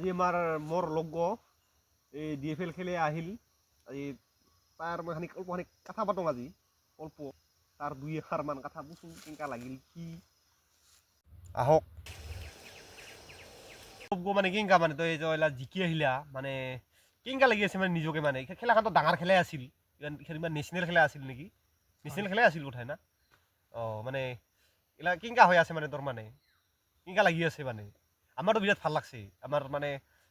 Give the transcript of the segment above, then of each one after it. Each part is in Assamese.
আজি আমাৰ মোৰ লগ এই DFL খেলে আহিল আজি তাৰ মই অল্প কথা পাতোঁ আজি অল্প তাৰ দুই এষাৰ মান কথা বুচোন কেনেকা লাগিল কি আহক মানে কেনেকা মানে তই জিকি আহিলা মানে কেনেকা লাগি আছে মানে নিজকে মানে খেলাখনতো ডাঙৰ খেলাই আছিল ইমান নেশ্যনেল খেলা আছিল নেকি নেশ্যনেল খেলাই আছিল বোধহয় না মানে এলা কেনেকা হৈ আছে মানে তোৰ মানে কেনেকা লাগি আছে মানে আমাৰতো বিৰাট ভাল লাগছে আমাৰ মানে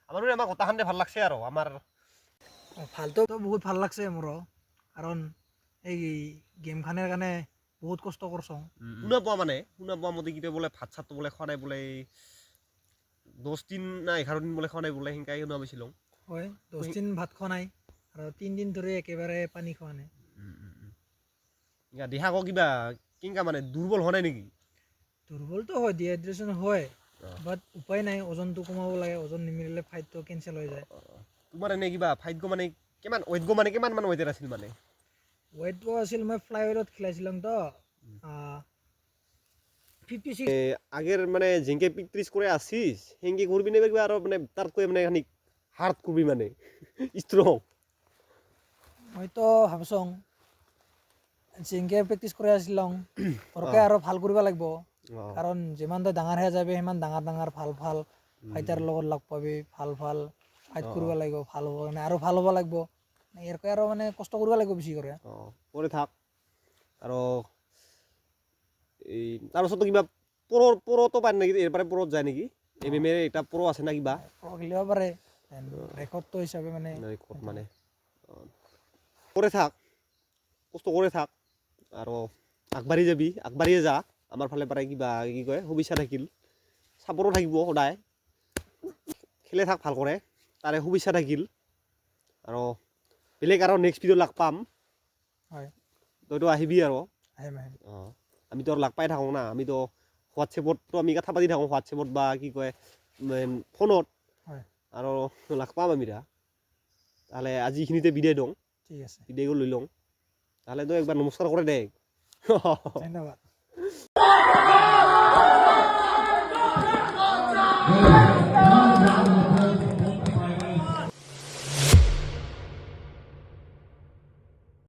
আমাৰ গোটাখানতে ভাল লাগছে আৰু আমাৰ ভালতো বহুত ভাল লাগছে মোৰ কাৰণ এই গেমখানৰ কাৰণে বহুত কষ্ট কৰছোঁ শুনা পোৱা মতে কিবা বোলে ভাত চাতটো বোলে খোৱা নাই বোলে 10 দিন না 11 দিন বোলে খোৱা নাই বোলে সেনেকাই শুনা পাইছিলোঁ হয় 10 দিন ভাত খোৱা নাই আৰু 3 দিন ধৰি একেবাৰে পানী খোৱা নাই দেহা আকৌ কিবা কেনেকা মানে দুৰ্বল হোৱা নাই নেকি দুৰ্বলটো হয় ডিহাইড্ৰেশ্যন হয় বাট উপায় নাই ওজনটো কমাব লাগে ওজন নিমিলিলে ফাইটটো কেঞ্চেল হৈ যায় তোমাৰ এনে কিবা ফাইট গো মানে কিমান ৱেইট গো মানে কিমান মান ৱেইটৰ আছিল মানে ৱেইট গো আছিল মই ফ্লাইৱেটত খেলাইছিলোঁ তো 56 আগের মানে যেনকে প্র্যাকটিস করে আসিস হেঙ্গে করবি না কিবা আর মানে তার কই মানে খানিক হার্ড করবি মানে স্ট্রং মইতো ভাবছোঁ যেনকে প্ৰেক্টিছ কৰি আছিলোঁ ঘৰকে আৰু ভাল কৰিব লাগিব কাৰণ যিমান তই ডাঙৰ হৈ যাবি সিমান ডাঙৰ ভাল ফাইটাৰৰ লগত লগ পাবি ভাল ফাইট কৰিব লাগিব ভাল হ'ব কাৰণে আৰু ভাল হ'ব লাগিব ইয়াৰকে আৰু মানে কষ্ট কৰিব লাগিব বেছি কৰি থাক আৰু এই তাৰপিছতো কিবা পৰতো পায় নেকি এবাৰে পৰত যায় নেকি MMA এটা পৰ আছে না কিবা খেলিব পাৰে ৰেকৰ্ডটো হিচাপে মানে ৰেকৰ্ড মানে কৰে থাক কষ্ট কৰে থাক আৰু আগবাঢ়িয়ে যা আমাৰ ফালে পৰা কিবা কি কয় সুবিধা থাকিল চাপৰ্টো থাকিব সদায় খেলে থাক ভাল কৰে তাৰে সুবিধা থাকিল আৰু বেলেগ আৰু নেক্সট ভিডিঅ' লগ পাম হয় তইতো আহিবি আৰু আমিতো আৰু লগ পাই থাকোঁ না আমিতো হোৱাটছএপতো আমি কথা পাতি থাকোঁ হোৱাটছএপত বা কি কয় ফোনত আৰু লগ পাম আমি তাহলে আজি এইখিনিতে বিদায় দিওঁ ঠিক আছে বিদায় লৈ লওঁ তাহলে তো একবার নমস্কার করে দে ধন্যবাদ